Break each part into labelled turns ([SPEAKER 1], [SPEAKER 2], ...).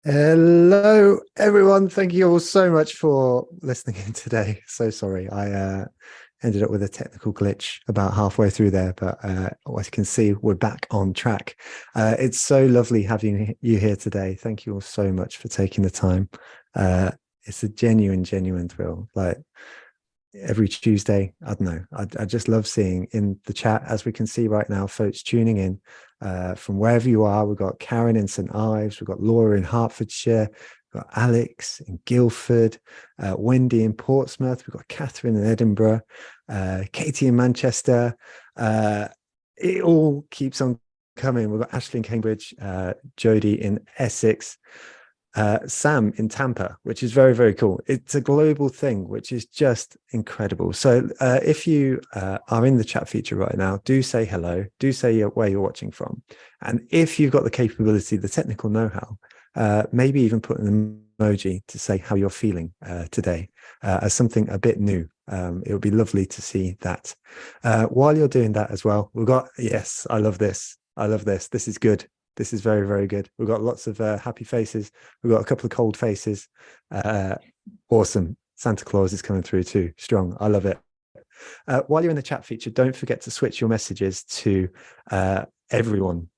[SPEAKER 1] Hello, everyone. Thank you all so much for listening in today. So sorry, I ended up with a technical glitch about halfway through there, but as you can see, we're back on track. It's so lovely having you here today. Thank you all so much for taking the time. Uh, it's a genuine thrill. Like every Tuesday. I don't know. I just love seeing in the chat, as we can see right now, folks tuning in from wherever you are. We've got Karen in St. Ives, we've got Laura in Hertfordshire, we've got Alex in Guildford, Wendy in Portsmouth, we've got Catherine in Edinburgh, Katie in Manchester. It all keeps on coming. We've got Ashley in Cambridge, Jodie in Essex, Sam in Tampa, which is very cool. It's a global thing, which is just incredible. So if you are in the chat feature right now, do say hello, do say where you're watching from. And if you've got the capability, the technical know-how, maybe even put an emoji to say how you're feeling today as something a bit new. It would be lovely to see that. While you're doing that as well, we've got, yes, I love this. I love this. This is good. This is very good. We've got lots of happy faces. We've got a couple of cold faces. Awesome. Santa Claus is coming through too. Strong. I love it. While you're in the chat feature, don't forget to switch your messages to everyone.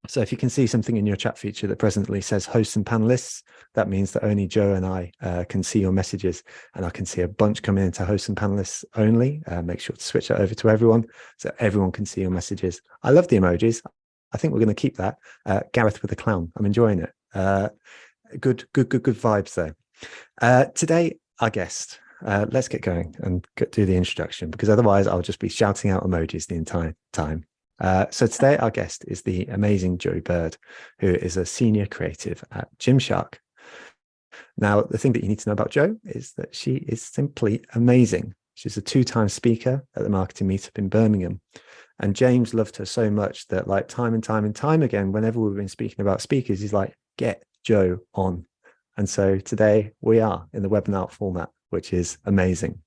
[SPEAKER 1] So if you can see something in your chat feature that presently says hosts and panelists, that means that only Joe and I can see your messages, and I can see a bunch coming into hosts and panelists only. Make sure to switch that over to everyone so everyone can see your messages. I love the emojis. I think we're going to keep that. Gareth with a clown. I'm enjoying it. Good vibes there. Today, our guest. Let's get going and do the introduction, because otherwise I'll just be shouting out emojis the entire time. So today our guest is the amazing Jo Bird, who is a senior creative at Gymshark. Now, the thing that you need to know about Jo is that she is simply amazing. She's a 2-time speaker at the Marketing Meetup in Birmingham. And James loved her so much that, like, time and time again, whenever we've been speaking about speakers, he's like, get Jo on. And so today we are in the webinar format, which is amazing.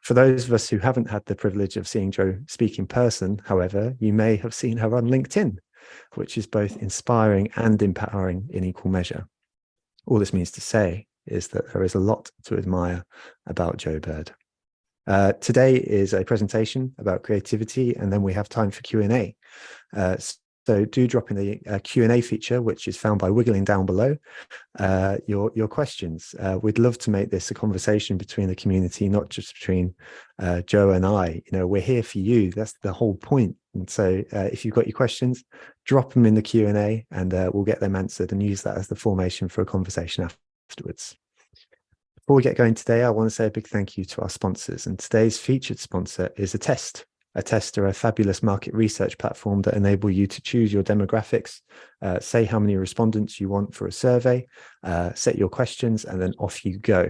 [SPEAKER 1] For those of us who haven't had the privilege of seeing Jo speak in person, however, you may have seen her on LinkedIn, which is both inspiring and empowering in equal measure. All this means to say is that there is a lot to admire about Jo Bird. Today is a presentation about creativity, and then we have time for Q&A. So do drop in the Q&A feature, which is found by wiggling down below, your questions. We'd love to make this a conversation between the community, not just between Jo and I. You know, we're here for you. That's the whole point. And so if you've got your questions, drop them in the Q&A, and we'll get them answered and use that as the formation for a conversation afterwards. Before we get going today, I want to say a big thank you to our sponsors. And today's featured sponsor is Attest. Attest are a fabulous market research platform that enable you to choose your demographics, say how many respondents you want for a survey, set your questions, and then off you go.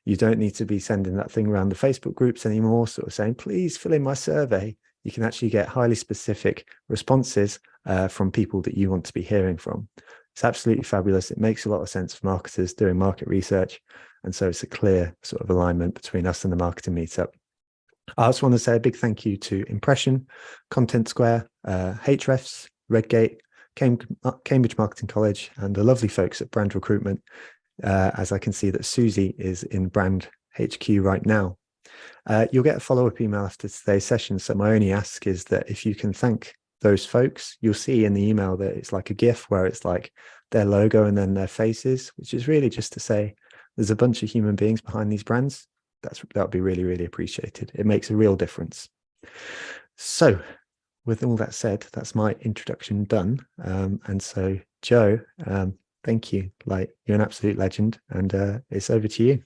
[SPEAKER 1] You don't need to be sending that thing around the Facebook groups anymore, sort of saying, please fill in my survey. You can actually get highly specific responses from people that you want to be hearing from. It's absolutely fabulous. It makes a lot of sense for marketers doing market research. And so it's a clear sort of alignment between us and the Marketing Meetup. I also want to say a big thank you to Impression, Content Square, Hrefs, Redgate, Cambridge Marketing College, and the lovely folks at Brand Recruitment, as I can see that Susie is in Brand HQ right now. You'll get a follow-up email after today's session. So my only ask is that if you can thank those folks, you'll see in the email that it's like a GIF where it's like their logo and then their faces, which is really just to say, there's a bunch of human beings behind these brands. That would be really appreciated. It makes a real difference. So with all that said, that's my introduction done. And so Jo, thank you. Like, you're an absolute legend, and it's over to you.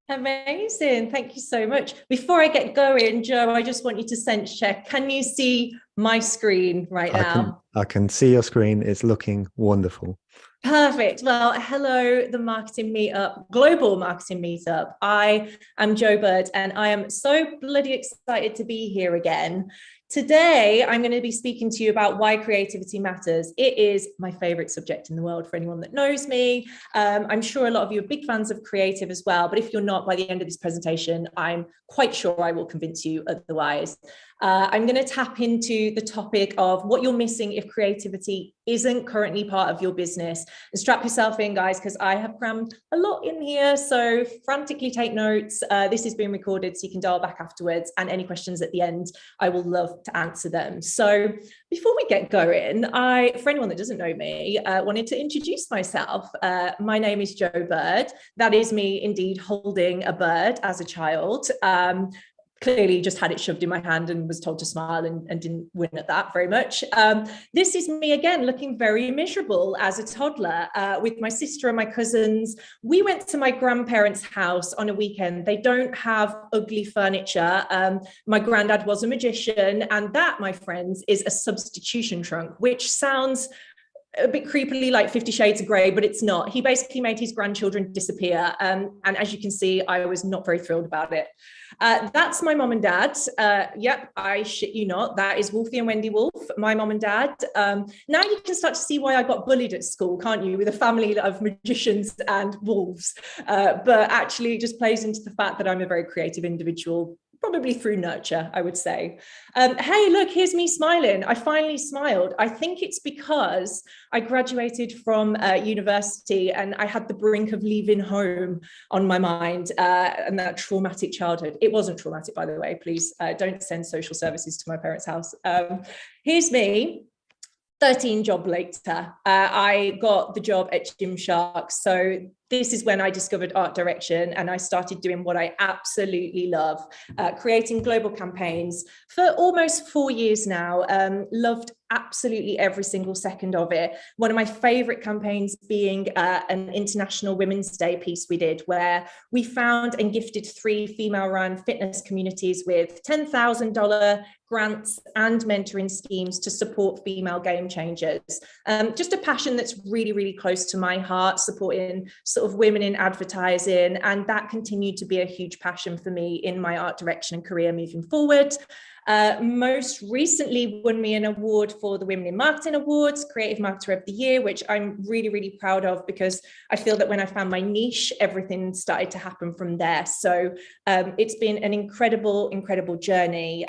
[SPEAKER 2] Amazing. Thank you so much. Before I get going, Jo, I just want you to sense check. Can you see my screen right now?
[SPEAKER 1] I can see your screen. It's looking wonderful.
[SPEAKER 2] Perfect. Well, hello, the Marketing Meetup, Global Marketing Meetup. I am Jo Bird, and I am so bloody excited to be here again. Today, I'm going to be speaking to you about why creativity matters. It is my favorite subject in the world for anyone that knows me. I'm sure a lot of you are big fans of creative as well, but if you're not, by the end of this presentation, I'm quite sure I will convince you otherwise. I'm going to tap into the topic of what you're missing if creativity isn't currently part of your business. And strap yourself in, guys, because I have crammed a lot in here. So frantically take notes. This is being recorded, so you can dial back afterwards. And any questions at the end, I will love to answer them. So before we get going, for anyone that doesn't know me, wanted to introduce myself. My name is Jo Bird. That is me indeed holding a bird as a child. Clearly just had it shoved in my hand and was told to smile and didn't win at that very much. This is me again, looking very miserable as a toddler with my sister and my cousins. We went to my grandparents' house on a weekend. They don't have ugly furniture. My granddad was a magician, and that, my friends, is a substitution trunk, which sounds a bit creepily like 50 Shades of Grey, but it's not. He basically made his grandchildren disappear. And as you can see, I was not very thrilled about it. That's my mom and dad. Yep, I shit you not. That is Wolfie and Wendy Wolf, my mom and dad. Now you can start to see why I got bullied at school, can't you? With a family of magicians and wolves. But actually it just plays into the fact that I'm a very creative individual, probably through nurture, I would say. Hey, look, here's me smiling. I finally smiled. I think it's because I graduated from university and I had the brink of leaving home on my mind and that traumatic childhood. It wasn't traumatic, by the way. Please don't send social services to my parents' house. Here's me. 13 job later, I got the job at Gymshark. So this is when I discovered art direction and I started doing what I absolutely love, creating global campaigns for almost 4 years now. Loved absolutely every single second of it. One of my favorite campaigns being an International Women's Day piece we did, where we found and gifted 3 female-run fitness communities with $10,000 grants and mentoring schemes to support female game changers. Just a passion that's really, really close to my heart, supporting sort of women in advertising. And that continued to be a huge passion for me in my art direction and career moving forward. Most recently won me an award for the Women in Marketing Awards, Creative Marketer of the Year, which I'm really, really proud of, because I feel that when I found my niche, everything started to happen from there. So it's been an incredible, incredible journey.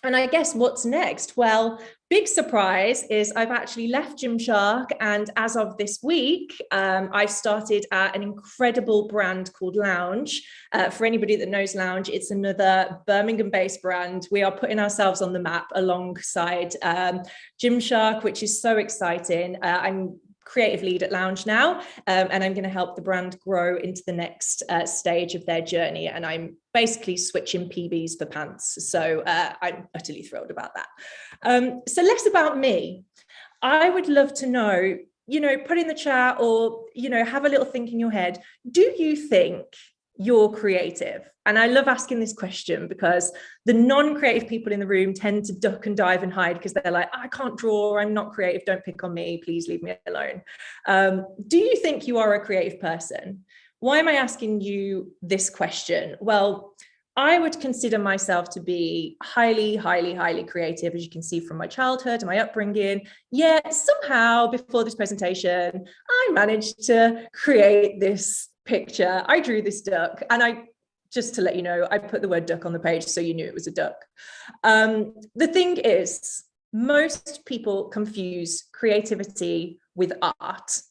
[SPEAKER 2] And I guess what's next? Well, big surprise is I've actually left Gymshark, and as of this week, I've started an incredible brand called Lounge. For anybody that knows Lounge, it's another Birmingham-based brand. We are putting ourselves on the map alongside Gymshark, which is so exciting. I'm creative lead at Lounge now, and I'm going to help the brand grow into the next stage of their journey. And I'm basically switching PBs for pants. So I'm utterly thrilled about that. So less about me. I would love to know, put in the chat or, have a little think in your head. Do you think you're creative? And I love asking this question because the non-creative people in the room tend to duck and dive and hide because they're like, I can't draw, I'm not creative, don't pick on me, please leave me alone. Do you think you are a creative person? Why am I asking you this question? Well, I would consider myself to be highly, highly, highly creative, as you can see from my childhood and my upbringing. Yet somehow before this presentation, I managed to create this picture. I drew this duck, and just to let you know, I put the word duck on the page so you knew it was a duck. The thing is, most people confuse creativity with art.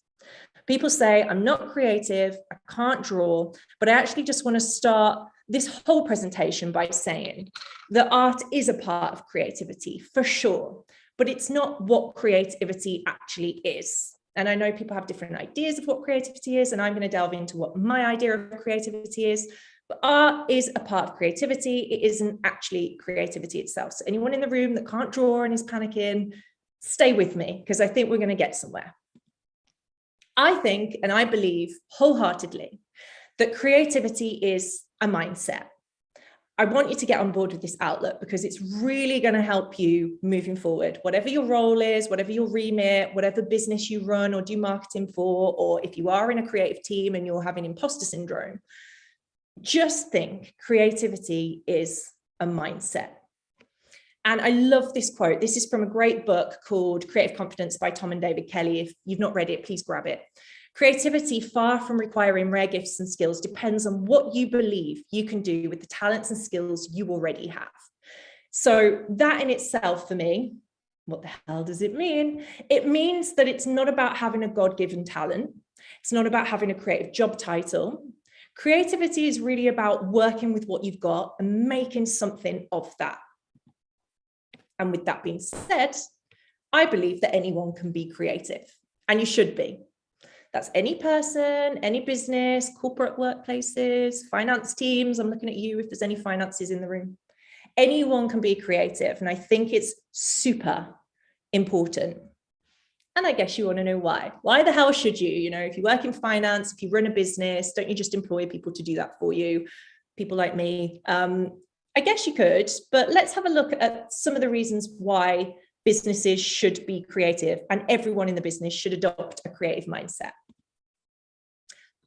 [SPEAKER 2] People say, I'm not creative, I can't draw, but I actually just want to start this whole presentation by saying that art is a part of creativity, for sure, but it's not what creativity actually is. And I know people have different ideas of what creativity is, and I'm going to delve into what my idea of creativity is. But art is a part of creativity. It isn't actually creativity itself. So anyone in the room that can't draw and is panicking, stay with me, because I think we're going to get somewhere. I think, and I believe wholeheartedly, that creativity is a mindset. I want you to get on board with this outlook because it's really going to help you moving forward. Whatever your role is, whatever your remit, whatever business you run or do marketing for, or if you are in a creative team and you're having imposter syndrome, just think creativity is a mindset. And I love this quote. This is from a great book called Creative Confidence by Tom and David Kelly. If you've not read it, please grab it. Creativity, far from requiring rare gifts and skills, depends on what you believe you can do with the talents and skills you already have. So that in itself for me, what the hell does it mean? It means that it's not about having a God-given talent. It's not about having a creative job title. Creativity is really about working with what you've got and making something of that. And with that being said, I believe that anyone can be creative, and you should be. That's any person, any business, corporate workplaces, finance teams. I'm looking at you if there's any finances in the room. Anyone can be creative, and I think it's super important. And I guess you want to know why. Why the hell should you? You know, if you work in finance, if you run a business, don't you just employ people to do that for you? People like me. I guess you could, but let's have a look at some of the reasons why businesses should be creative and everyone in the business should adopt a creative mindset.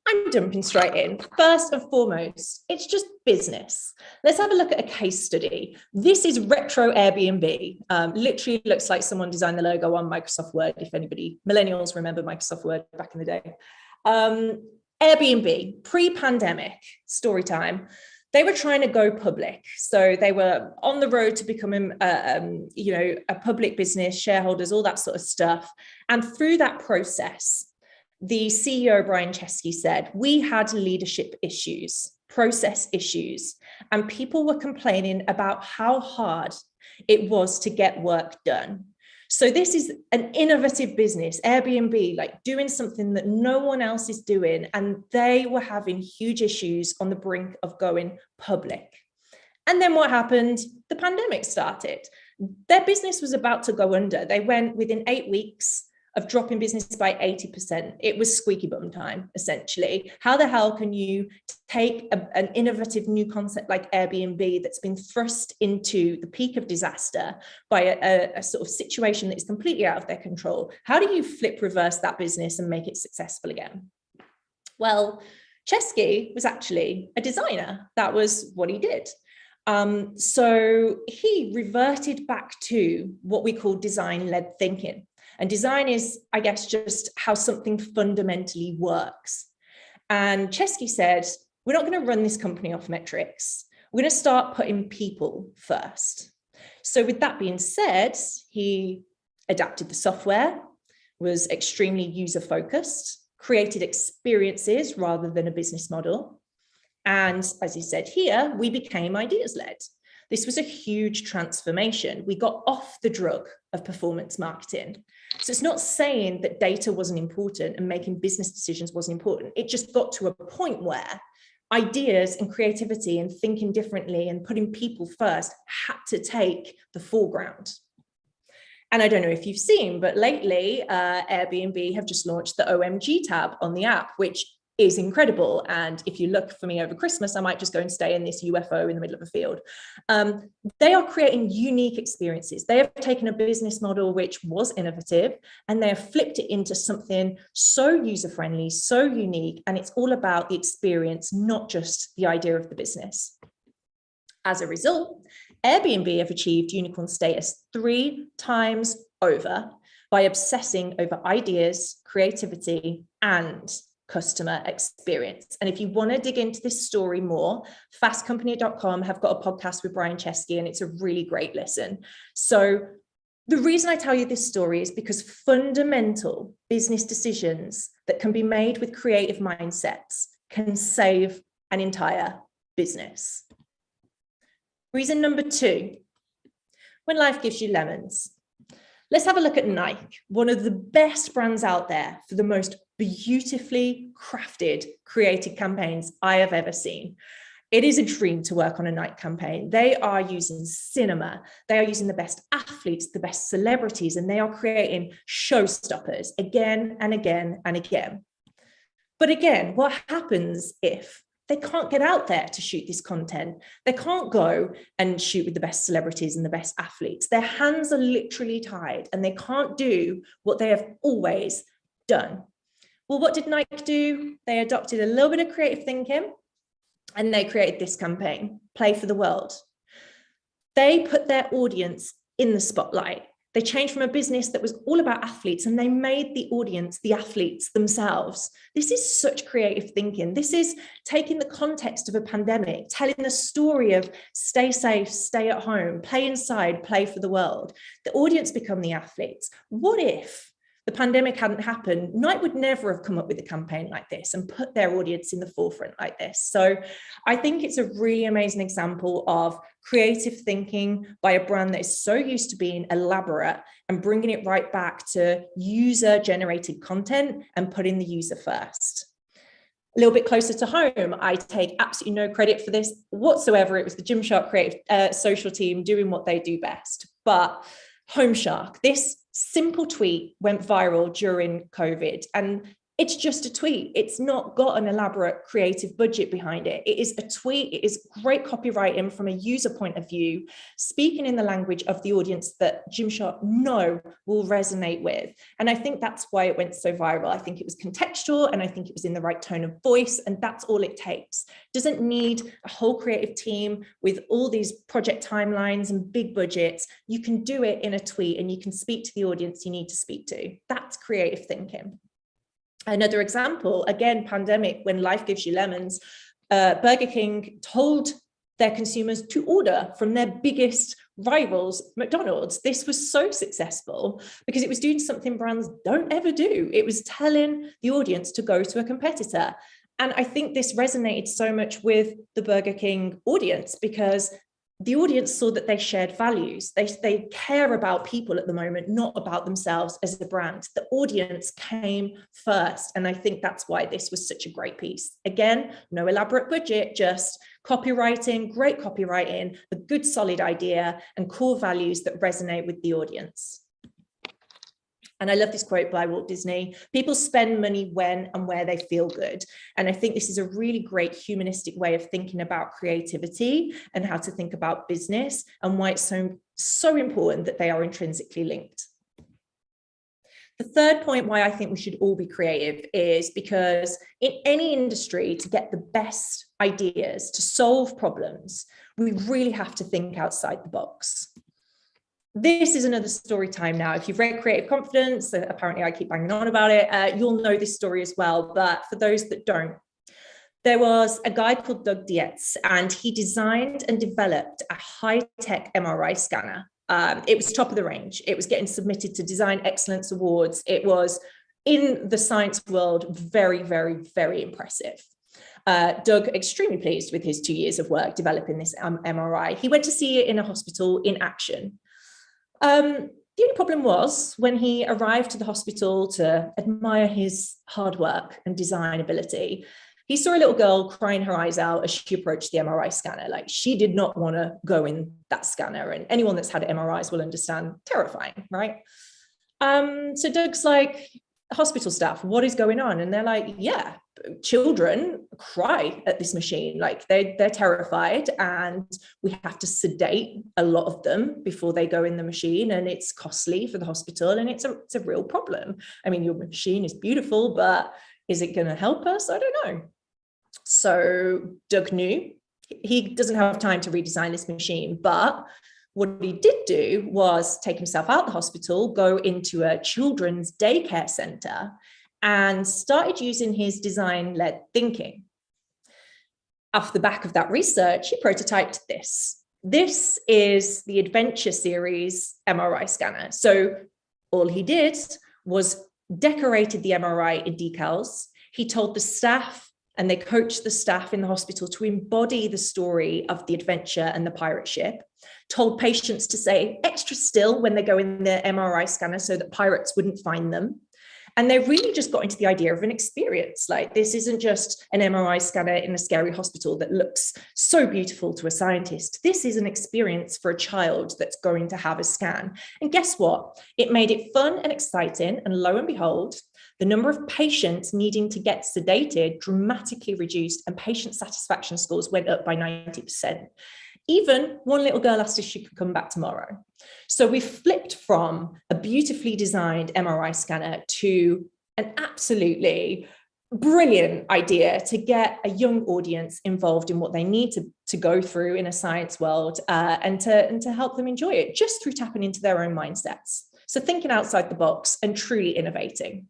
[SPEAKER 2] I'm jumping straight in. First and foremost, it's just business. Let's have a look at a case study. This is retro Airbnb. Literally looks like someone designed the logo on Microsoft Word, if anybody, millennials remember Microsoft Word back in the day. Airbnb, pre-pandemic, story time. They were trying to go public. So they were on the road to becoming, a public business, shareholders, all that sort of stuff. And through that process, the CEO, Brian Chesky, said, we had leadership issues, process issues, and people were complaining about how hard it was to get work done. So this is an innovative business, Airbnb, like doing something that no one else is doing. And they were having huge issues on the brink of going public. And then what happened? The pandemic started. Their business was about to go under. They went within 8 weeks of dropping business by 80%. It was squeaky bum time, essentially. How the hell can you take an innovative new concept like Airbnb that's been thrust into the peak of disaster by a sort of situation that is completely out of their control? How do you reverse that business and make it successful again? Well, Chesky was actually a designer. That was what he did. So he reverted back to what we call design-led thinking. And design is, I guess, just how something fundamentally works. And Chesky said, we're not going to run this company off metrics. We're going to start putting people first. So with that being said, he adapted the software, was extremely user-focused, created experiences rather than a business model. And as he said here, we became ideas-led. This was a huge transformation. We got off the drug of performance marketing. So it's not saying that data wasn't important and making business decisions wasn't important. It just got to a point where ideas and creativity and thinking differently and putting people first had to take the foreground. And I don't know if you've seen, but lately Airbnb have just launched the OMG tab on the app, which is incredible. And if you look for me over Christmas, I might just go and stay in this UFO in the middle of a field. They are creating unique experiences. They have taken a business model which was innovative and they have flipped it into something so user-friendly, so unique, and it's all about the experience, not just the idea of the business. As a result, Airbnb have achieved unicorn status 3 times over by obsessing over ideas, creativity, and customer experience. And if you want to dig into this story more, fastcompany.com have got a podcast with Brian Chesky, and it's a really great listen. So the reason I tell you this story is because fundamental business decisions that can be made with creative mindsets can save an entire business. Reason number 2, when life gives you lemons. Let's have a look at Nike, one of the best brands out there for the most beautifully crafted, created campaigns I have ever seen. It is a dream to work on a Nike campaign. They are using cinema. They are using the best athletes, the best celebrities, and they are creating showstoppers again and again and again. But again, what happens if they can't get out there to shoot this content? They can't go and shoot with the best celebrities and the best athletes. Their hands are literally tied and they can't do what they have always done. Well, what did Nike do? They adopted a little bit of creative thinking and they created this campaign, Play for the World. They put their audience in the spotlight. They changed from a business that was all about athletes and they made the audience the athletes themselves. This is such creative thinking. This is taking the context of a pandemic, telling the story of stay safe, stay at home, play inside, play for the world. The audience become the athletes. What if the pandemic hadn't happened? Nike would never have come up with a campaign like this and put their audience in the forefront like this. So I think it's a really amazing example of creative thinking by a brand that is so used to being elaborate and bringing it right back to user-generated content and putting the user first. A little bit closer to home, I take absolutely no credit for this whatsoever. It was the Gymshark creative social team doing what they do best. But Home Shark, this simple tweet went viral during COVID, and it's just a tweet. It's not got an elaborate creative budget behind it. It is a tweet. It is great copywriting from a user point of view, speaking in the language of the audience that Gymshark know will resonate with. And I think that's why it went so viral. I think it was contextual, and I think it was in the right tone of voice, and that's all it takes. It doesn't need a whole creative team with all these project timelines and big budgets. You can do it in a tweet, and you can speak to the audience you need to speak to. That's creative thinking. Another example, again, pandemic, when life gives you lemons, Burger King told their consumers to order from their biggest rivals, McDonald's. This was so successful because it was doing something brands don't ever do. It was telling the audience to go to a competitor. And I think this resonated so much with the Burger King audience because the audience saw that they shared values. They care about people at the moment, not about themselves as a brand. The audience came first. And I think that's why this was such a great piece. Again, no elaborate budget, just copywriting, great copywriting, a good solid idea, and core values that resonate with the audience. And I love this quote by Walt Disney: people spend money when and where they feel good. And I think this is a really great humanistic way of thinking about creativity and how to think about business, and why it's so important that they are intrinsically linked. The third point why I think we should all be creative is because in any industry, to get the best ideas, to solve problems, we really have to think outside the box. This is another story time now. If you've read Creative Confidence, apparently I keep banging on about it, you'll know this story as well. But for those that don't, there was a guy called Doug Dietz, and he designed and developed a high-tech MRI scanner. It was top of the range. It was getting submitted to Design Excellence Awards. It was, in the science world, very, very, very impressive. Doug, extremely pleased with his 2 years of work developing this MRI. He went to see it in a hospital in action. The only problem was when he arrived to the hospital to admire his hard work and design ability, he saw a little girl crying her eyes out as she approached the MRI scanner. Like, she did not want to go in that scanner. And anyone that's had MRIs will understand, terrifying, right? So Doug's like, hospital staff, what is going on? And they're like, yeah, children cry at this machine. Like, they're terrified, and we have to sedate a lot of them before they go in the machine, and it's costly for the hospital, and it's a real problem. I mean, your machine is beautiful, but is it going to help us? I don't know. So Doug knew he doesn't have time to redesign this machine, but what he did do was take himself out of the hospital, go into a children's daycare center, and started using his design-led thinking. Off the back of that research, he prototyped this. This is the Adventure series MRI scanner. So all he did was decorated the MRI in decals. He told the staff, and they coached the staff in the hospital to embody the story of the adventure and the pirate ship, told patients to say extra still when they go in the MRI scanner so that pirates wouldn't find them. And they really just got into the idea of an experience. Like, this isn't just an MRI scanner in a scary hospital that looks so beautiful to a scientist. This is an experience for a child that's going to have a scan. And guess what? It made it fun and exciting. And lo and behold, the number of patients needing to get sedated dramatically reduced, and patient satisfaction scores went up by 90%. Even one little girl asked if she could come back tomorrow. So we flipped from a beautifully designed MRI scanner to an absolutely brilliant idea to get a young audience involved in what they need to go through in a science world, and to help them enjoy it just through tapping into their own mindsets. So thinking outside the box and truly innovating.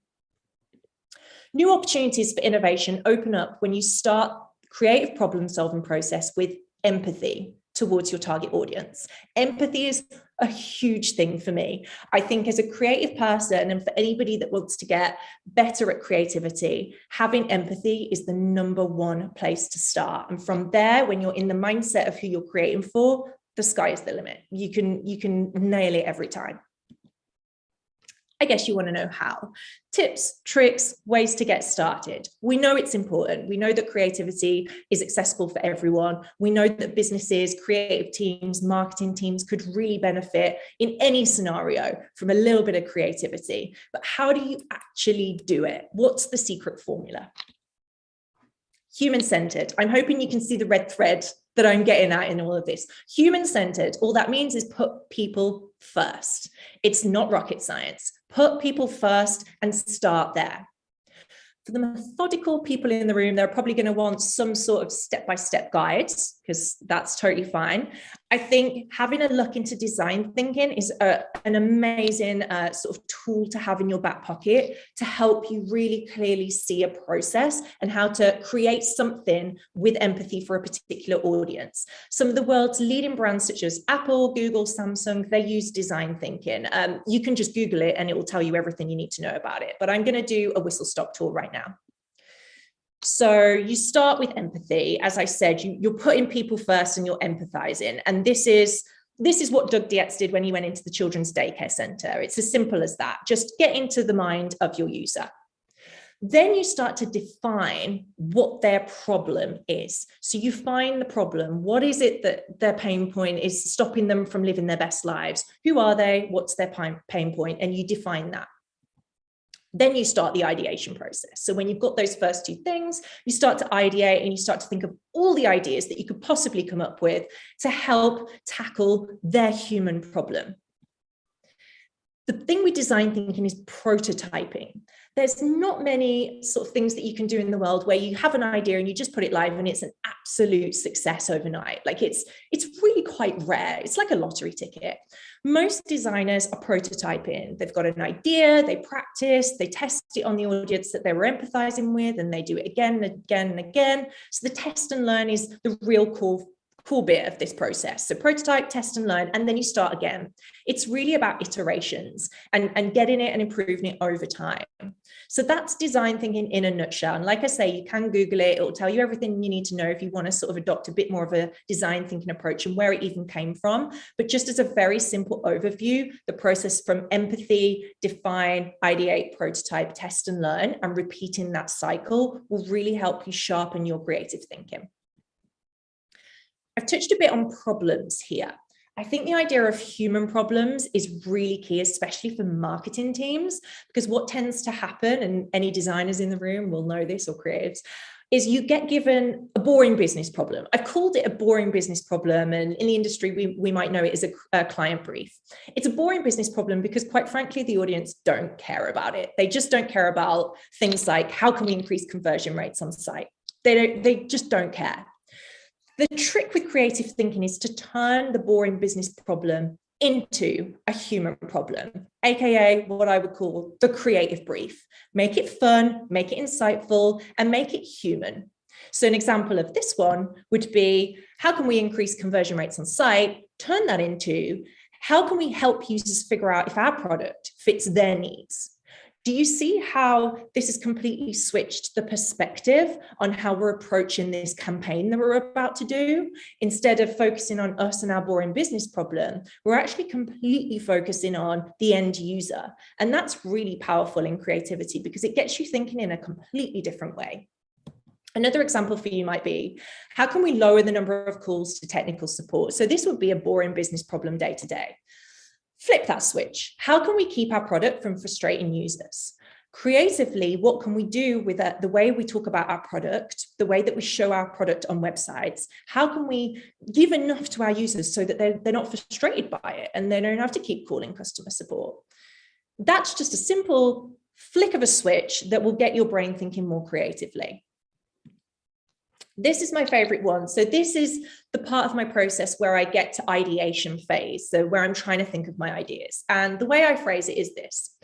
[SPEAKER 2] New opportunities for innovation open up when you start creative problem solving process with empathy towards your target audience. Empathy is a huge thing for me. I think as a creative person, and for anybody that wants to get better at creativity, having empathy is the number one place to start. And from there, when you're in the mindset of who you're creating for, the sky is the limit. You can nail it every time. I guess you want to know how. Tips, tricks, ways to get started. We know it's important. We know that creativity is accessible for everyone. We know that businesses, creative teams, marketing teams could really benefit in any scenario from a little bit of creativity. But how do you actually do it? What's the secret formula? Human-centered. I'm hoping you can see the red thread that I'm getting at in all of this. Human-centered, all that means is put people first. It's not rocket science. Put people first and start there. For the methodical people in the room, they're probably going to want some sort of step-by-step guides, because that's totally fine. I think having a look into design thinking is an amazing sort of tool to have in your back pocket to help you really clearly see a process and how to create something with empathy for a particular audience. Some of the world's leading brands, such as Apple, Google, Samsung, they use design thinking. You can just Google it and it will tell you everything you need to know about it. But I'm going to do a whistle-stop tour right now. So you start with empathy. As I said, you're putting people first and you're empathizing. And this is what Doug Dietz did when he went into the children's daycare center. It's as simple as that. Just get into the mind of your user. Then you start to define what their problem is. So you find the problem. What is it that their pain point is stopping them from living their best lives? Who are they? What's their pain point? And you define that. Then you start the ideation process. So when you've got those first two things, you start to ideate and you start to think of all the ideas that you could possibly come up with to help tackle their human problem. The thing with design thinking is prototyping. There's not many sort of things that you can do in the world where you have an idea and you just put it live and it's an absolute success overnight. Like it's really quite rare. It's like a lottery ticket. Most designers are prototyping. They've got an idea, they practice, they test it on the audience that they were empathizing with, and they do it again and again and again. So the test and learn is the real cool bit of this process. So prototype, test and learn, and then you start again. It's really about iterations and getting it and improving it over time. So that's design thinking in a nutshell. And like I say, you can Google it. It will tell you everything you need to know if you want to sort of adopt a bit more of a design thinking approach and where it even came from. But just as a very simple overview, the process from empathy, define, ideate, prototype, test and learn, and repeating that cycle will really help you sharpen your creative thinking. I've touched a bit on problems here. I think the idea of human problems is really key, especially for marketing teams, because what tends to happen, and any designers in the room will know this, or creatives, is you get given a boring business problem. I've called it a boring business problem, and in the industry, we might know it as a client brief. It's a boring business problem because, quite frankly, the audience don't care about it. They just don't care about things like, how can we increase conversion rates on site? They just don't care. The trick with creative thinking is to turn the boring business problem into a human problem, aka what I would call the creative brief. Make it fun, make it insightful, and make it human. So an example of this one would be, how can we increase conversion rates on site? Turn that into, how can we help users figure out if our product fits their needs? Do you see how this has completely switched the perspective on how we're approaching this campaign that we're about to do? Instead of focusing on us and our boring business problem, we're actually completely focusing on the end user. And that's really powerful in creativity because it gets you thinking in a completely different way. Another example for you might be, how can we lower the number of calls to technical support? So this would be a boring business problem day to day. Flip that switch. How can we keep our product from frustrating users? Creatively, what can we do with the way we talk about our product, the way that we show our product on websites? How can we give enough to our users so that they're not frustrated by it and they don't have to keep calling customer support? That's just a simple flick of a switch that will get your brain thinking more creatively. This is my favorite one. So this is the part of my process where I get to ideation phase. So where I'm trying to think of my ideas. And the way I phrase it is this.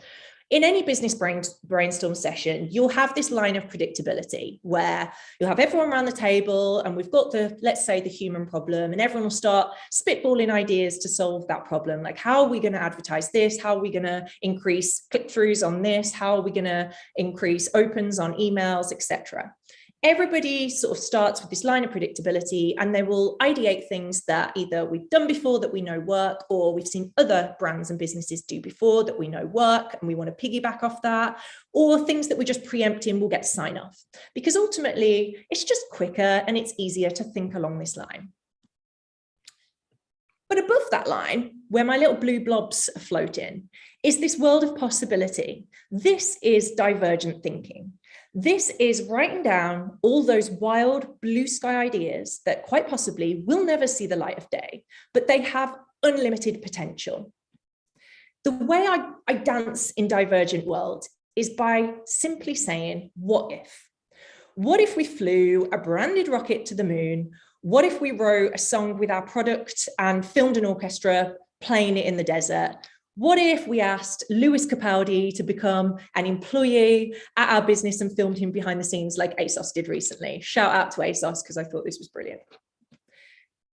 [SPEAKER 2] In any business brainstorm session, you'll have this line of predictability where you'll have everyone around the table and we've got let's say the human problem, and everyone will start spitballing ideas to solve that problem. Like, how are we going to advertise this? How are we going to increase click-throughs on this? How are we going to increase opens on emails, etc.? Everybody sort of starts with this line of predictability, and they will ideate things that either we've done before that we know work, or we've seen other brands and businesses do before that we know work and we want to piggyback off that, or things that we're just preempting will get sign off, because ultimately it's just quicker and it's easier to think along this line. But above that line, where my little blue blobs are floating, is this world of possibility. This is divergent thinking. This is writing down all those wild blue sky ideas that quite possibly will never see the light of day, but they have unlimited potential. The way I dance in divergent world is by simply saying, what if? What if we flew a branded rocket to the moon? What if we wrote a song with our product and filmed an orchestra playing it in the desert? What if we asked Lewis Capaldi to become an employee at our business and filmed him behind the scenes like ASOS did recently? Shout out to ASOS, because I thought this was brilliant.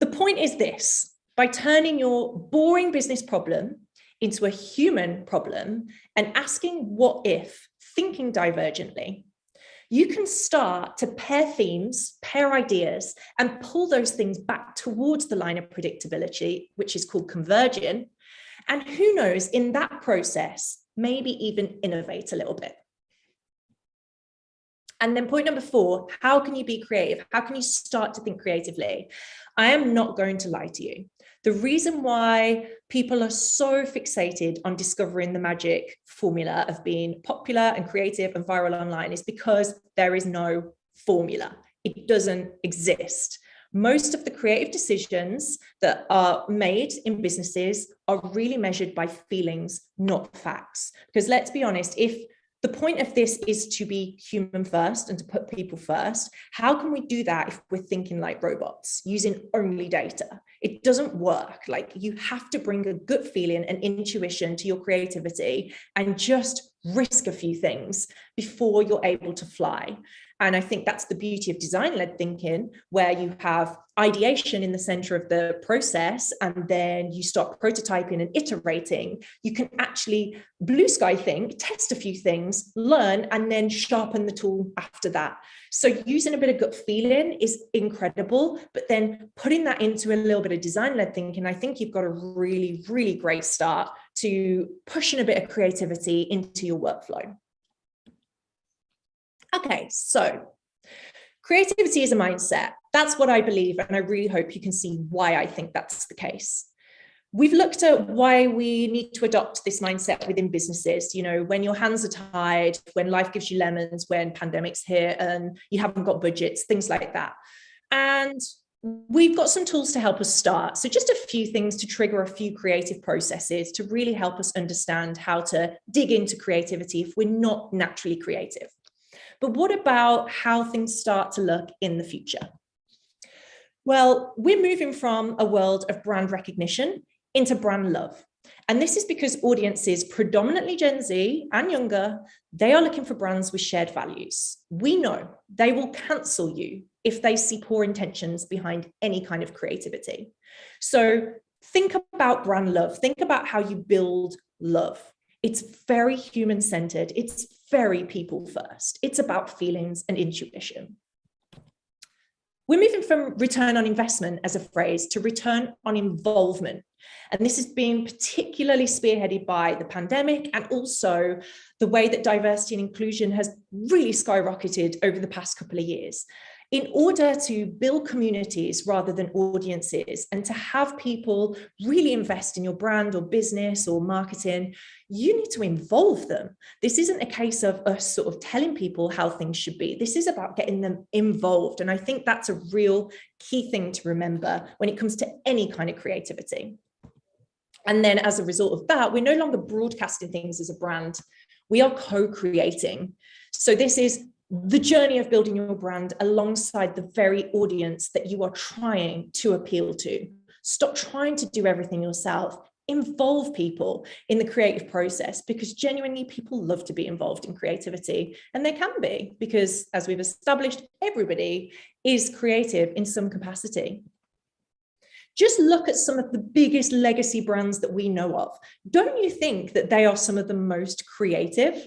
[SPEAKER 2] The point is this: by turning your boring business problem into a human problem and asking what if, thinking divergently, you can start to pair themes, pair ideas, and pull those things back towards the line of predictability, which is called convergent. And who knows, in that process, maybe even innovate a little bit. And then point number 4, how can you be creative? How can you start to think creatively? I am not going to lie to you. The reason why people are so fixated on discovering the magic formula of being popular and creative and viral online is because there is no formula. It doesn't exist. Most of the creative decisions that are made in businesses are really measured by feelings, not facts. Because let's be honest, if the point of this is to be human first and to put people first, how can we do that if we're thinking like robots, using only data? It doesn't work. Like, you have to bring a gut feeling and intuition to your creativity and just risk a few things before you're able to fly. And I think that's the beauty of design-led thinking, where you have ideation in the center of the process, and then you start prototyping and iterating. You can actually blue sky think, test a few things, learn, and then sharpen the tool after that. So using a bit of gut feeling is incredible, but then putting that into a little bit of design-led thinking, I think you've got a really, really great start to pushing a bit of creativity into your workflow. Okay, so creativity is a mindset. That's what I believe, and I really hope you can see why I think that's the case. We've looked at why we need to adopt this mindset within businesses, you know, when your hands are tied, when life gives you lemons, when pandemics hit and you haven't got budgets, things like that. And we've got some tools to help us start. So just a few things to trigger a few creative processes to really help us understand how to dig into creativity if we're not naturally creative. But what about how things start to look in the future? Well, we're moving from a world of brand recognition into brand love. And this is because audiences, predominantly Gen Z and younger, they are looking for brands with shared values. We know they will cancel you if they see poor intentions behind any kind of creativity. So think about brand love. Think about how you build love. It's very human-centered. It's very people first. It's about feelings and intuition. We're moving from return on investment as a phrase to return on involvement. And this has been particularly spearheaded by the pandemic, and also the way that diversity and inclusion has really skyrocketed over the past couple of years. In order to build communities rather than audiences, and to have people really invest in your brand or business or marketing, you need to involve them. This isn't a case of us sort of telling people how things should be. This is about getting them involved. And I think that's a real key thing to remember when it comes to any kind of creativity. And then as a result of that, we're no longer broadcasting things as a brand. We are co-creating. So this is the journey of building your brand alongside the very audience that you are trying to appeal to. Stop trying to do everything yourself. Involve people in the creative process, because genuinely people love to be involved in creativity, and they can be, because as we've established, everybody is creative in some capacity. Just look at some of the biggest legacy brands that we know of. Don't you think that they are some of the most creative?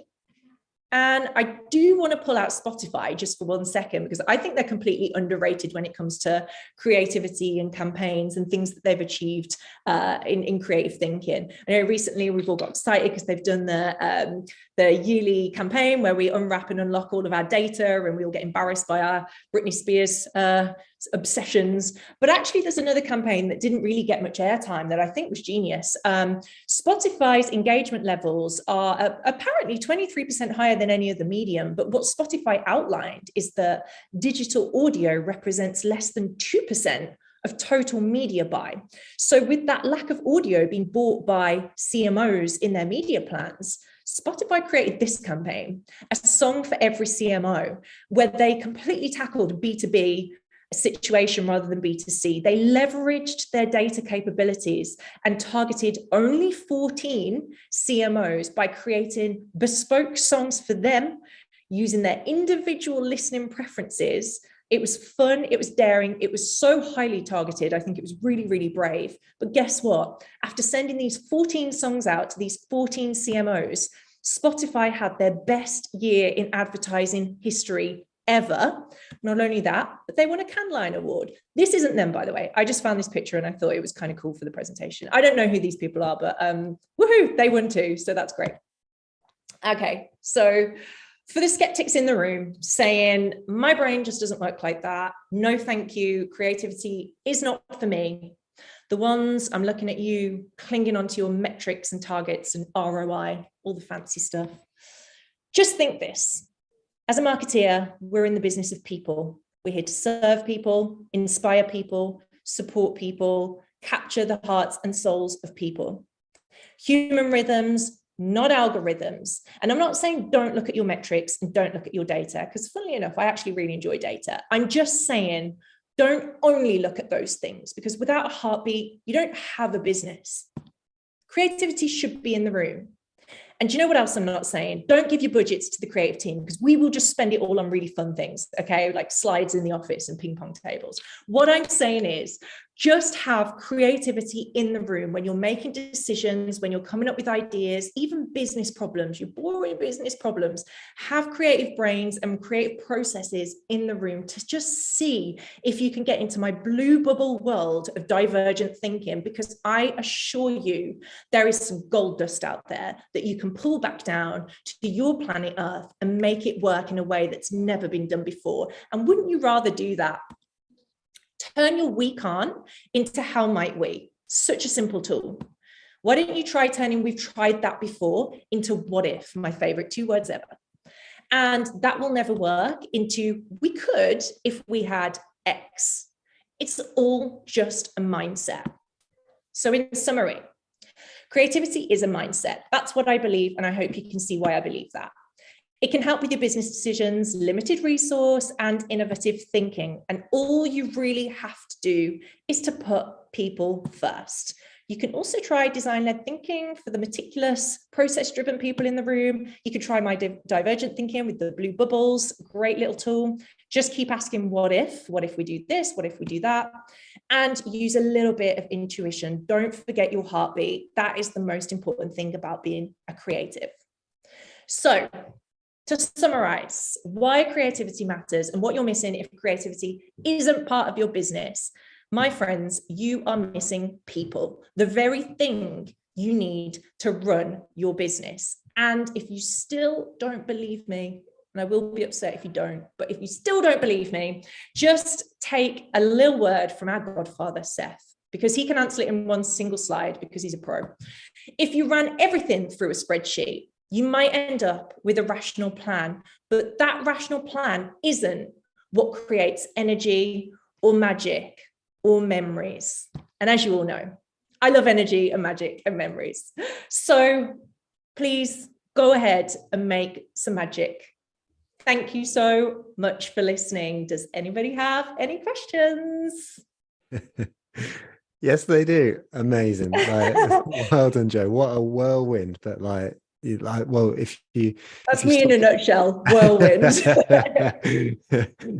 [SPEAKER 2] And I do want to pull out Spotify just for 1 second, because I think they're completely underrated when it comes to creativity and campaigns and things that they've achieved in creative thinking. I know recently we've all got excited because they've done the yearly campaign where we unwrap and unlock all of our data, and we all get embarrassed by our Britney Spears obsessions. But actually, there's another campaign that didn't really get much airtime that I think was genius. Spotify's engagement levels are apparently 23% higher than any other medium. But what Spotify outlined is that digital audio represents less than 2% of total media buy. So with that lack of audio being bought by CMOs in their media plans, Spotify created this campaign, a song for every CMO, where they completely tackled B2B situation rather than B2C. They leveraged their data capabilities and targeted only 14 CMOs by creating bespoke songs for them using their individual listening preferences. It was fun, it was daring, it was so highly targeted. I think it was really, really brave. But guess what? After sending these 14 songs out to these 14 CMOs, Spotify had their best year in advertising history ever. Not only that, but they won a Cannes Lion Award. This isn't them, by the way. I just found this picture and I thought it was kind of cool for the presentation. I don't know who these people are, but woohoo, they won too. So that's great. Okay, so for the skeptics in the room saying, my brain just doesn't work like that, no thank you, creativity is not for me. The ones, I'm looking at you, clinging onto your metrics and targets and ROI, all the fancy stuff. Just think this. As a marketeer, we're in the business of people. We're here to serve people, inspire people, support people, capture the hearts and souls of people. Human rhythms, not algorithms. And I'm not saying don't look at your metrics and don't look at your data, because funnily enough, I actually really enjoy data. I'm just saying, don't only look at those things, because without a heartbeat, you don't have a business. Creativity should be in the room. And do you know what else I'm not saying? Don't give your budgets to the creative team, because we will just spend it all on really fun things, okay? Like slides in the office and ping pong tables. What I'm saying is just have creativity in the room when you're making decisions, when you're coming up with ideas, even business problems, your boring business problems. Have creative brains and creative processes in the room to just see if you can get into my blue bubble world of divergent thinking, because I assure you there is some gold dust out there that you can pull back down to your planet Earth and make it work in a way that's never been done before. And wouldn't you rather do that? Turn your we can't into how might we. Such a simple tool. Why don't you try turning we've tried that before into what if, my favorite 2 words ever. And that will never work into we could if we had X. It's all just a mindset. So in summary, creativity is a mindset. That's what I believe, and I hope you can see why I believe that. It can help with your business decisions, limited resource, and innovative thinking. And all you really have to do is to put people first. You can also try design-led thinking for the meticulous, process-driven people in the room. You could try my divergent thinking with the blue bubbles, great little tool. Just keep asking what if we do this, what if we do that? And use a little bit of intuition. Don't forget your heartbeat. That is the most important thing about being a creative. So, to summarize why creativity matters and what you're missing if creativity isn't part of your business, my friends, you are missing people, the very thing you need to run your business. And if you still don't believe me, and I will be upset if you don't, but if you still don't believe me, just take a little word from our godfather, Seth, because he can answer it in one single slide because he's a pro. If you ran everything through a spreadsheet, you might end up with a rational plan, but that rational plan isn't what creates energy or magic or memories. And as you all know, I love energy and magic and memories. So please go ahead and make some magic. Thank you so much for listening. Does anybody have any questions?
[SPEAKER 1] Yes, they do. Amazing. Like, well done, Joe. What a whirlwind. But like, well, if
[SPEAKER 2] That's
[SPEAKER 1] you
[SPEAKER 2] me in a
[SPEAKER 1] stop
[SPEAKER 2] nutshell. Whirlwind.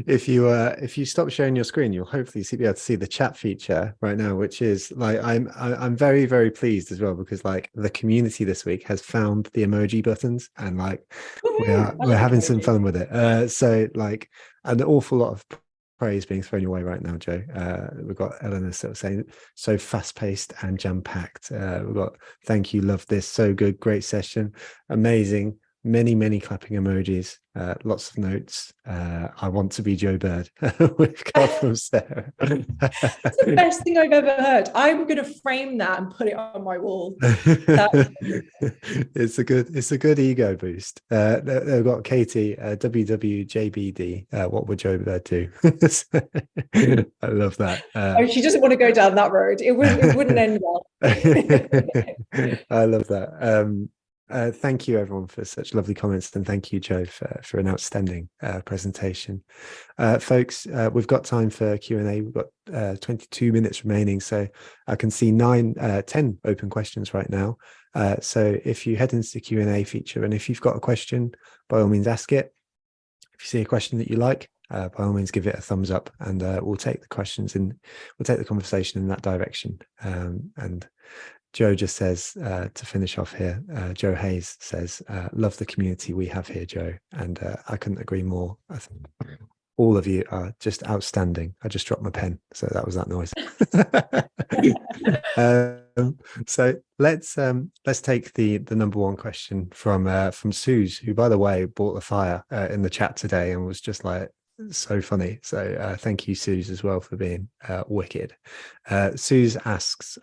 [SPEAKER 1] if you stop sharing your screen, you'll hopefully be able to see the chat feature right now, which is like I'm very, very pleased as well, because like the community this week has found the emoji buttons, and like we're having some fun with it. So like an awful lot of praise being thrown your way right now, Joe. We've got Eleanor sort of saying so fast-paced and jam-packed. We've got thank you, love this, so good, great session, amazing, many clapping emojis, lots of notes. I want to be Joe Bird. We've got from Sarah.
[SPEAKER 2] It's the best thing I've ever heard. I'm going to frame that and put it on my wall.
[SPEAKER 1] It's a good ego boost. They've got Katie, WWJBD. What would Joe Bird do? I love that.
[SPEAKER 2] Oh, she doesn't want to go down that road. It wouldn't end well.
[SPEAKER 1] I love that. Thank you everyone for such lovely comments, and thank you, Joe, for an outstanding presentation. Folks, we've got time for Q&A. We've got 22 minutes remaining, so I can see 10 open questions right now. So if you head into the Q&A feature, and if you've got a question, by all means ask it. If you see a question that you like, by all means give it a thumbs up, and we'll take the questions and we'll take the conversation in that direction. And Joe just says, to finish off here, Joe Hayes says, love the community we have here, Joe. And I couldn't agree more. I think all of you are just outstanding. I just dropped my pen, so that was that noise. So let's take the number one question from Suze, who, by the way, brought the fire in the chat today and was just like so funny. So thank you, Suze, as well, for being wicked. Suze asks,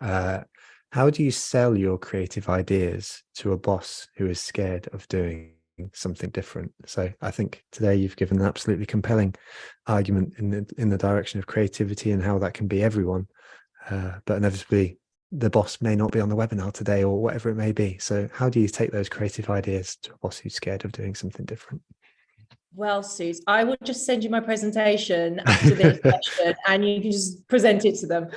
[SPEAKER 1] how do you sell your creative ideas to a boss who is scared of doing something different? So I think today you've given an absolutely compelling argument in the direction of creativity and how that can be everyone, but inevitably the boss may not be on the webinar today, or whatever it may be. So how do you take those creative ideas to a boss who's scared of doing something different?
[SPEAKER 2] Well, Suze, I will just send you my presentation after this session and you can just present it to them.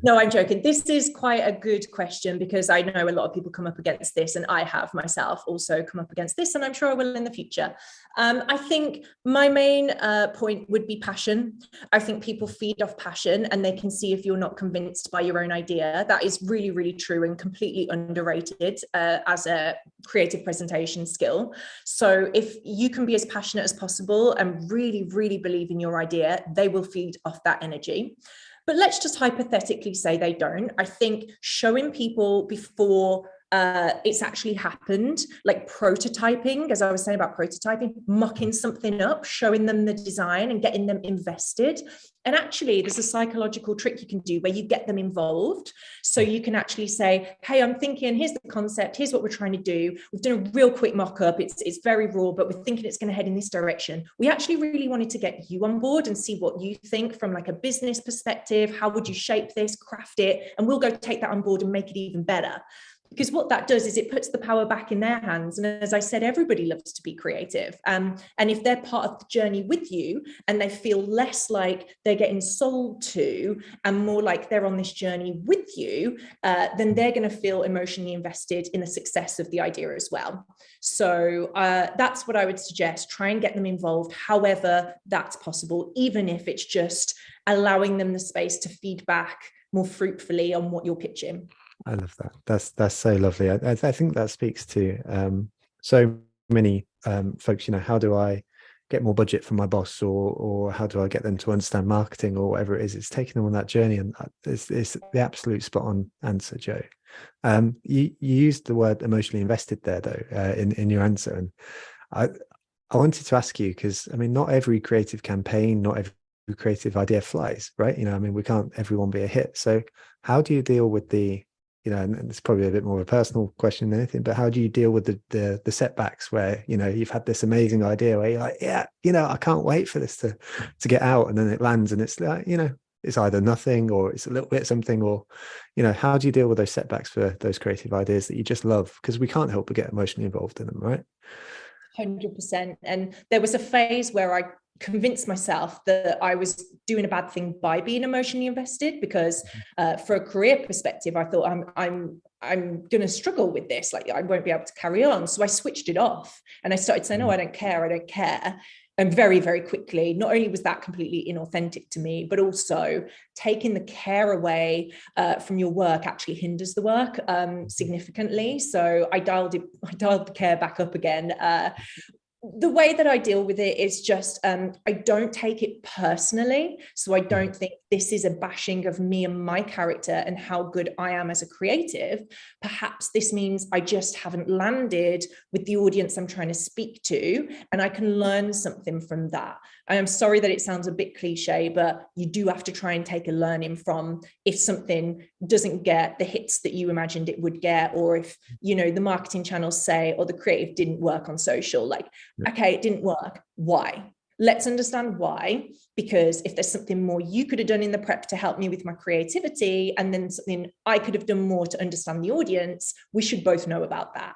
[SPEAKER 2] No, I'm joking. This is quite a good question, because I know a lot of people come up against this, and I have myself also come up against this, and I'm sure I will in the future. I think my main point would be passion. I think people feed off passion, and they can see if you're not convinced by your own idea. That is really, really true and completely underrated as a creative presentation skill. So if you can be as passionate as possible and really, really believe in your idea, they will feed off that energy. But let's just hypothetically say they don't. I think showing people before it's actually happened, like prototyping, as I was saying about prototyping, mocking something up, showing them the design and getting them invested. And actually, there's a psychological trick you can do where you get them involved. So you can actually say, hey, I'm thinking, here's the concept, here's what we're trying to do. We've done a real quick mock-up. It's very raw, but we're thinking it's going to head in this direction. We actually really wanted to get you on board and see what you think from like a business perspective. How would you shape this, craft it? And we'll go take that on board and make it even better. Because what that does is it puts the power back in their hands. And as I said, everybody loves to be creative. And if they're part of the journey with you and they feel less like they're getting sold to and more like they're on this journey with you, then they're going to feel emotionally invested in the success of the idea as well. So that's what I would suggest. Try and get them involved however that's possible, even if it's just allowing them the space to feed back more fruitfully on what you're pitching.
[SPEAKER 1] I love that. That's so lovely. I think that speaks to so many folks. You know, how do I get more budget from my boss, or how do I get them to understand marketing, or whatever it is? It's taking them on that journey, and it's the absolute spot on answer, Joe. You used the word emotionally invested there, though, in your answer, and I wanted to ask you, because I mean, not every creative campaign, not every creative idea flies, right? You know, I mean, we can't everyone be a hit. So how do you deal with the, you know, and it's probably a bit more of a personal question than anything, but how do you deal with the setbacks where, you know, you've had this amazing idea where you're like, yeah, you know, I can't wait for this to get out, and then it lands and it's like, you know, it's either nothing or it's a little bit something, or, how do you deal with those setbacks for those creative ideas that you just love? Because we can't help but get emotionally involved in them, right?
[SPEAKER 2] 100%. And there was a phase where I convinced myself that I was doing a bad thing by being emotionally invested, because for a career perspective, I thought I'm going to struggle with this. Like, I won't be able to carry on. So I switched it off and I started saying, "No, I don't care. I don't care." And very, very quickly, not only was that completely inauthentic to me, but also taking the care away from your work actually hinders the work significantly. So I dialed the care back up again. The way that I deal with it is just I don't take it personally. So I don't think this is a bashing of me and my character and how good I am as a creative. Perhaps this means I just haven't landed with the audience I'm trying to speak to, and I can learn something from that. I am sorry that it sounds a bit cliche, but you do have to try and take a learning from if something doesn't get the hits that you imagined it would get, or if, the marketing channels say, or the creative didn't work on social, like, okay, it didn't work. Why? Let's understand why, because if there's something more you could have done in the prep to help me with my creativity, and then something I could have done more to understand the audience, we should both know about that.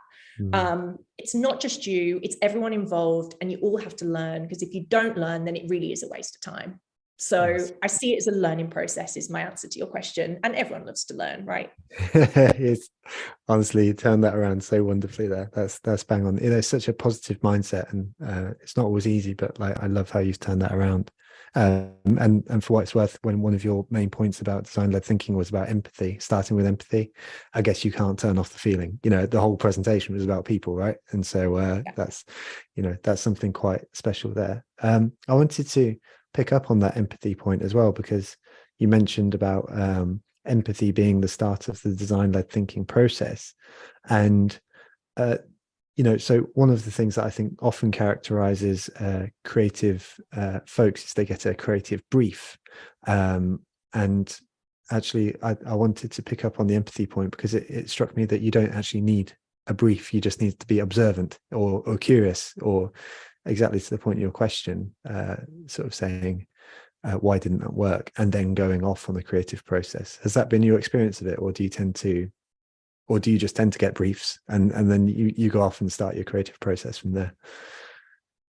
[SPEAKER 2] It's not just you, it's everyone involved, and you all have to learn, because if you don't learn, then it really is a waste of time. So yes. I see it as a learning process is my answer to your question, and everyone loves to learn, right?
[SPEAKER 1] It's honestly, you turned that around so wonderfully there. That's bang on. It's such a positive mindset, and it's not always easy, but like, I love how you've turned that around. And for what it's worth, when one of your main points about design-led thinking was about empathy, starting with empathy, I guess you can't turn off the feeling. The whole presentation was about people, right? And so that's something quite special there. I wanted to pick up on that empathy point as well, because you mentioned about empathy being the start of the design-led thinking process. And so one of the things that I think often characterizes creative folks is they get a creative brief. And actually, I wanted to pick up on the empathy point, because it struck me that you don't actually need a brief. You just need to be observant or curious, or exactly to the point of your question, sort of saying, why didn't that work? And then going off on the creative process. Has that been your experience of it? Or do you just tend to get briefs and then you go off and start your creative process from there?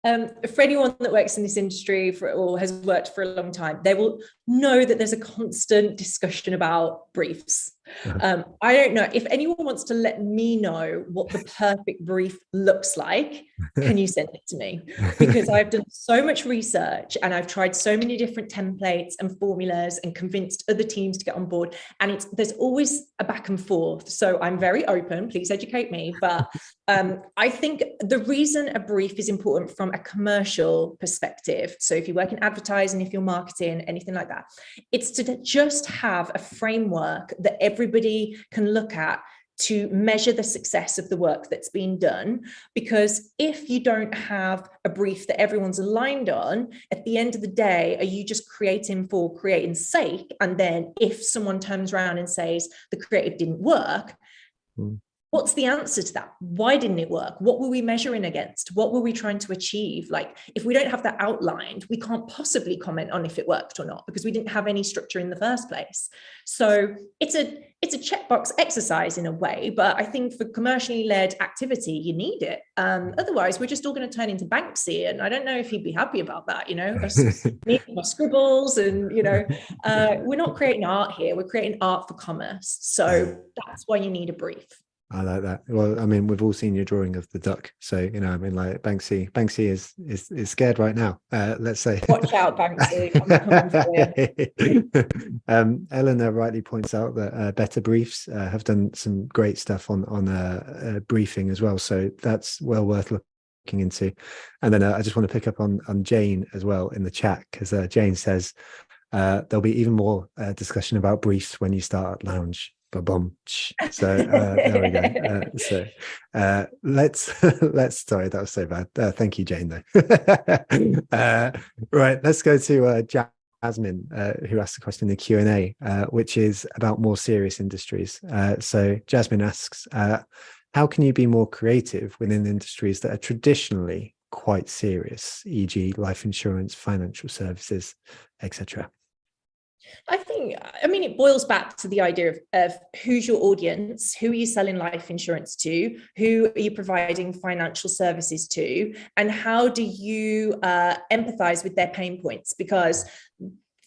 [SPEAKER 2] For anyone that works in this industry or has worked for a long time, they will know that there's a constant discussion about briefs. I don't know if anyone wants to let me know what the perfect brief looks like. Can you send it to me? Because I've done so much research and I've tried so many different templates and formulas and convinced other teams to get on board. And there's always a back and forth. So I'm very open. Please educate me. But I think the reason a brief is important from a commercial perspective, so if you work in advertising, if you're marketing, anything like that, it's to just have a framework that everybody can look at to measure the success of the work that's been done. Because if you don't have a brief that everyone's aligned on, at the end of the day, are you just creating for creating's sake? And then if someone turns around and says the creative didn't work, what's the answer to that? Why didn't it work? What were we measuring against? What were we trying to achieve? Like, if we don't have that outlined, we can't possibly comment on if it worked or not, because we didn't have any structure in the first place. So it's a checkbox exercise in a way, but I think for commercially led activity, you need it. Otherwise, we're just all going to turn into Banksy, and I don't know if he'd be happy about that. Us making our scribbles, and we're not creating art here. We're creating art for commerce. So that's why you need a brief.
[SPEAKER 1] I like that. Well, I mean, we've all seen your drawing of the duck, so I mean, like, Banksy is scared right now. Let's say,
[SPEAKER 2] watch out, Banksy. I'm coming for you.
[SPEAKER 1] Eleanor rightly points out that Better Briefs have done some great stuff on briefing as well, so that's well worth looking into. And then I just want to pick up on Jane as well in the chat, because Jane says there'll be even more discussion about briefs when you start at Lounge. Ba-bum. So there we go. Let's sorry, that was so bad. Thank you, Jane, though. Right, let's go to Jasmine, who asked a question in the Q&A, which is about more serious industries. So Jasmine asks, how can you be more creative within industries that are traditionally quite serious, e.g. life insurance, financial services, etc.?
[SPEAKER 2] I mean, it boils back to the idea of who's your audience, who are you selling life insurance to, who are you providing financial services to, and how do you empathize with their pain points? Because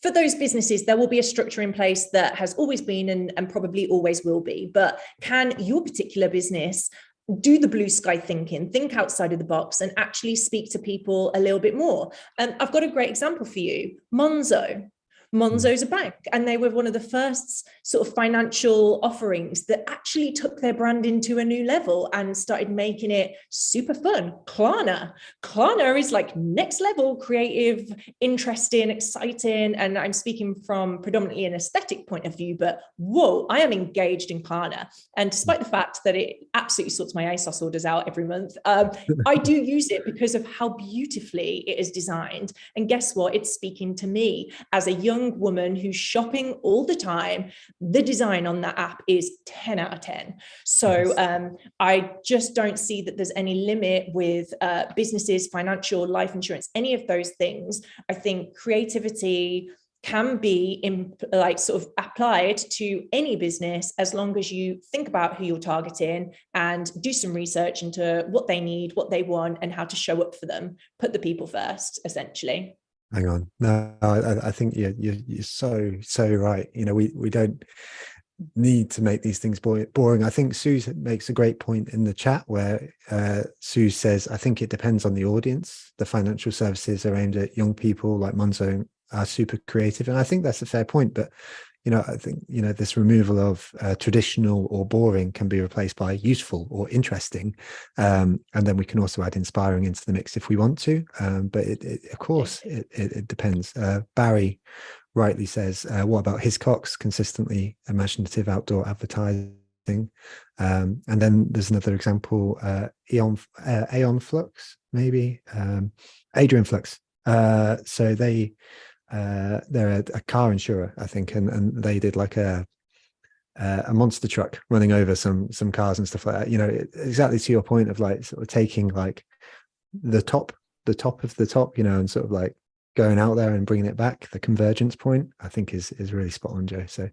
[SPEAKER 2] for those businesses, there will be a structure in place that has always been and probably always will be. But can your particular business do the blue sky thinking, think outside of the box, and actually speak to people a little bit more? And I've got a great example for you. Monzo's a bank, and they were one of the first sort of financial offerings that actually took their brand into a new level and started making it super fun. Klarna is like next level creative, interesting, exciting. And I'm speaking from predominantly an aesthetic point of view, but whoa, I am engaged in Klarna. And despite the fact that it absolutely sorts my ASOS orders out every month, I do use it because of how beautifully it is designed. And guess what? It's speaking to me as a young woman who's shopping all the time. The design on that app is 10 out of 10. So I just don't see that there's any limit with businesses, financial, life insurance, any of those things. I think creativity can be sort of applied to any business as long as you think about who you're targeting and do some research into what they need, what they want, and how to show up for them. Put the people first, essentially.
[SPEAKER 1] Hang on. No, I think you're so right. You know, we don't need to make these things boring. I think Sue makes a great point in the chat where Sue says, I think it depends on the audience. The financial services are aimed at young people, like Monzo are super creative. And I think that's a fair point. But you know, I think, you know, this removal of traditional or boring can be replaced by useful or interesting. And then we can also add inspiring into the mix if we want to. But of course, it depends. Barry rightly says, what about Hiscox, consistently imaginative outdoor advertising? And then there's another example, Aeon Flux, maybe, Adrian Flux. So they're a car insurer, I think, and they did like a monster truck running over some cars and stuff like that. You know, exactly to your point of like sort of taking like the top of the top, you know, and sort of like going out there and bringing it back. The convergence point, I think, is really spot on, Joe. So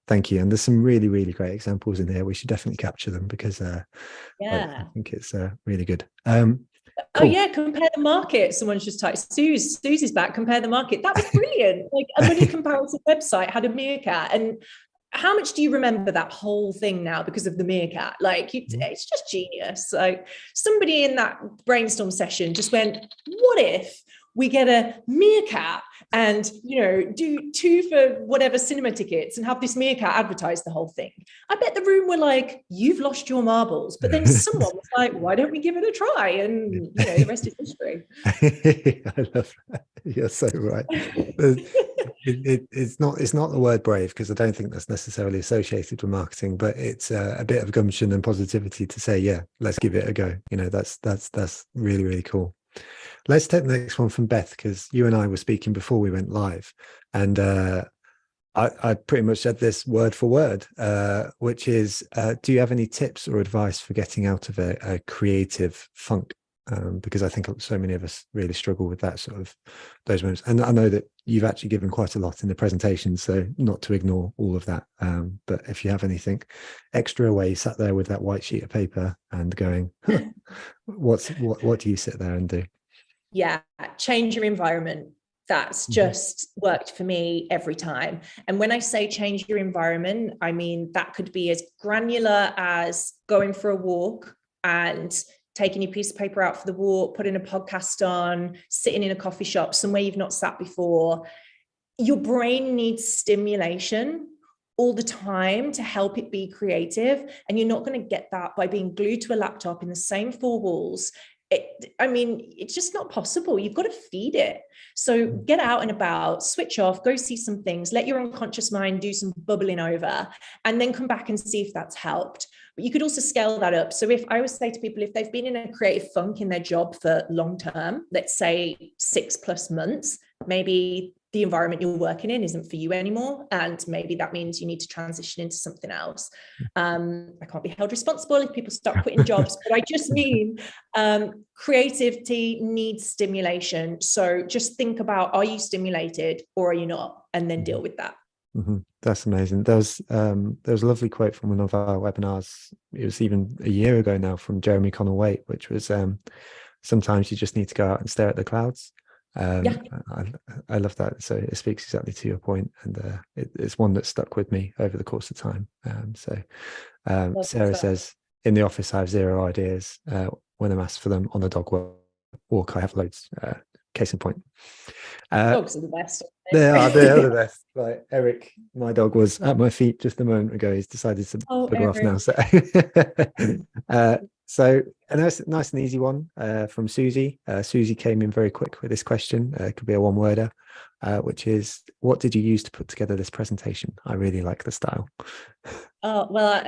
[SPEAKER 1] thank you. And there's some really, really great examples in here. We should definitely capture them because I think it's really good.
[SPEAKER 2] Cool.
[SPEAKER 1] Oh
[SPEAKER 2] yeah, compare the market. Someone's just typed, Susie's back, compare the market. That was brilliant. Like a money comparison website had a meerkat. And how much do you remember that whole thing now because of the meerkat? Like it's just genius. Like somebody in that brainstorm session just went, what if we get a meerkat and, you know, do 2 for whatever cinema tickets and have this meerkat advertise the whole thing? I bet the room were like, you've lost your marbles. But then someone was like, why don't we give it a try? And, you know, the rest is history.
[SPEAKER 1] I love that. You're so right. It's not the word brave, because I don't think that's necessarily associated with marketing, but it's a bit of gumption and positivity to say, yeah, let's give it a go. You know, that's really, really cool. Let's take the next one from Beth, because you and I were speaking before we went live, and I pretty much said this word for word, which is, do you have any tips or advice for getting out of a creative funk? Because I think so many of us really struggle with that sort of those moments. And I know that you've actually given quite a lot in the presentation, so not to ignore all of that. But if you have anything extra where you sat there with that white sheet of paper and going, huh, what do you sit there and do?
[SPEAKER 2] Yeah, change your environment. That's just worked for me every time. And when I say change your environment, I mean that could be as granular as going for a walk and taking your piece of paper out for the walk, putting a podcast on, sitting in a coffee shop, somewhere you've not sat before. Your brain needs stimulation all the time to help it be creative. And you're not going to get that by being glued to a laptop in the same 4 walls. It's just not possible. You've got to feed it. So get out and about, switch off, go see some things, let your unconscious mind do some bubbling over, and then come back and see if that's helped. But you could also scale that up. So if I would say to people, if they've been in a creative funk in their job for long term, let's say 6+ months, maybe the environment you're working in isn't for you anymore. And maybe that means you need to transition into something else. I can't be held responsible if people start quitting jobs, but I just mean creativity needs stimulation. So just think about, are you stimulated or are you not? And then deal with that.
[SPEAKER 1] That's amazing. There was a lovely quote from one of our webinars. It was even a year ago now, from Jeremy Connell Waite, which was, sometimes you just need to go out and stare at the clouds.
[SPEAKER 2] Yeah,
[SPEAKER 1] I, I love that. So it speaks exactly to your point, and it's one that stuck with me over the course of time.
[SPEAKER 2] love
[SPEAKER 1] Sarah
[SPEAKER 2] that.
[SPEAKER 1] says, in the office, I have zero ideas. When I'm asked for them on the dog walk, I have loads. Case in point.
[SPEAKER 2] Dogs are the best.
[SPEAKER 1] They are the best. Like Eric, my dog, was at my feet just a moment ago. He's decided to
[SPEAKER 2] Oh,
[SPEAKER 1] bugger off now.
[SPEAKER 2] Eric.
[SPEAKER 1] So a nice and easy one from Susie. Susie came in very quick with this question. It could be a one-worder, which is, what did you use to put together this presentation? I really like the style.
[SPEAKER 2] Oh, well,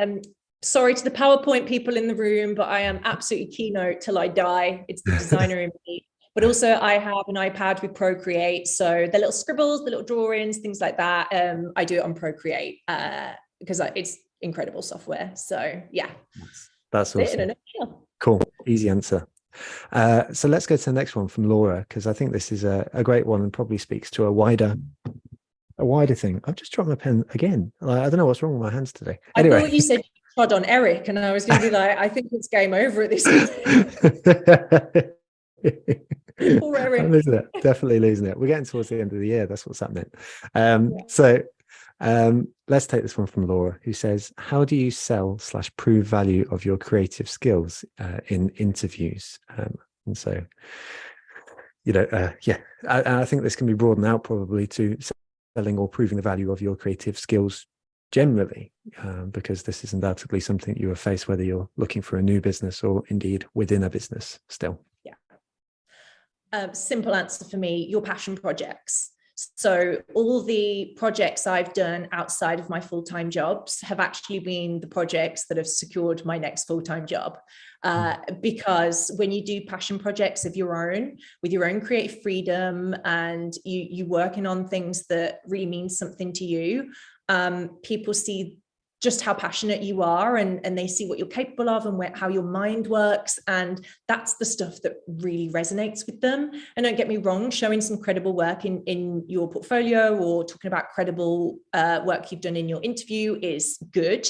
[SPEAKER 2] sorry to the PowerPoint people in the room, but I am absolutely keynote till I die. It's the designer in me. But also I have an iPad with Procreate. So the little scribbles, the little drawings, things like that. I do it on Procreate because it's incredible software. So yeah.
[SPEAKER 1] That's awesome.
[SPEAKER 2] Yeah.
[SPEAKER 1] Cool. Easy answer. So let's go to the next one from Laura, because I think this is a great one and probably speaks to a wider thing. I've just dropped my pen again. I don't know what's wrong with my hands today. Anyway.
[SPEAKER 2] I thought you said you trod on Eric, and I was going to be like, I think it's game over at this point. Poor Eric.
[SPEAKER 1] I'm losing it. Definitely losing it. We're getting towards the end of the year. That's what's happening. Let's take this one from Laura, who says, how do you sell / prove value of your creative skills in interviews? And so, I think this can be broadened out probably to selling or proving the value of your creative skills generally, because this is undoubtedly something you are faced whether you're looking for a new business or indeed within a business still.
[SPEAKER 2] Yeah. Simple answer for me, your passion projects. So all the projects I've done outside of my full-time jobs have actually been the projects that have secured my next full-time job. Because when you do passion projects of your own, with your own creative freedom, and you working on things that really mean something to you, people see just how passionate you are, and they see what you're capable of and how your mind works. And that's the stuff that really resonates with them. And don't get me wrong, showing some credible work in your portfolio or talking about credible work you've done in your interview is good.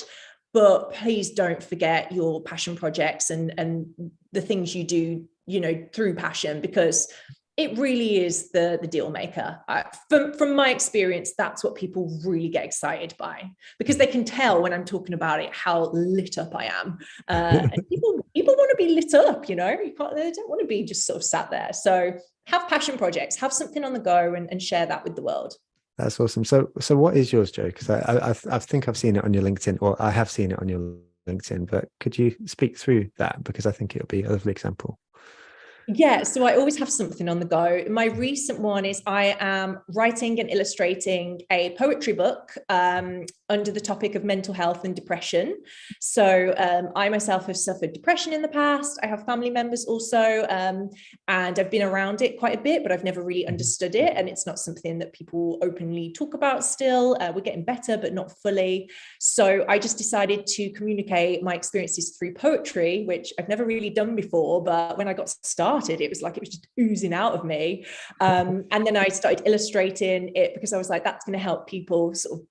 [SPEAKER 2] But please don't forget your passion projects and the things you do, through passion, because it really is the deal maker. From my experience, that's what people really get excited by, because they can tell when I'm talking about it how lit up I am. And people want to be lit up, they don't want to be just sort of sat there. So have passion projects, have something on the go, and share that with the world.
[SPEAKER 1] That's awesome. So what is yours, Joe? Because I think I've seen it on your LinkedIn, or I have seen it on your LinkedIn, but could you speak through that? Because I think it'll be a lovely example.
[SPEAKER 2] Yeah, so I always have something on the go. My recent one is I am writing and illustrating a poetry book under the topic of mental health and depression. So I myself have suffered depression in the past. I have family members also, and I've been around it quite a bit, but I've never really understood it. And it's not something that people openly talk about still. We're getting better, but not fully. So I just decided to communicate my experiences through poetry, which I've never really done before. But when I got started, it was just oozing out of me. And then I started illustrating it because I was like, that's going to help people sort of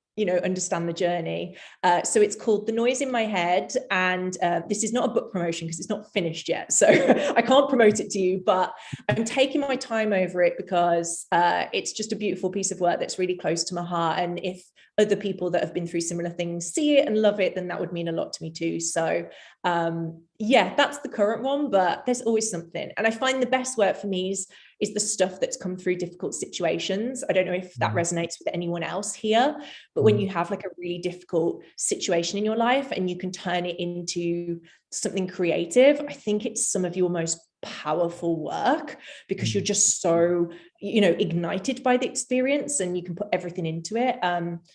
[SPEAKER 2] understand the journey. So it's called The Noise in My Head. And this is not a book promotion because it's not finished yet. So I can't promote it to you, but I'm taking my time over it because it's just a beautiful piece of work that's really close to my heart. And if other people that have been through similar things see it and love it, then that would mean a lot to me too. So that's the current one, but there's always something. And I find the best work for me is the stuff that's come through difficult situations. I don't know if that resonates with anyone else here, but when you have a really difficult situation in your life and you can turn it into something creative, I think it's some of your most powerful work, because you're just so ignited by the experience and you can put everything into it.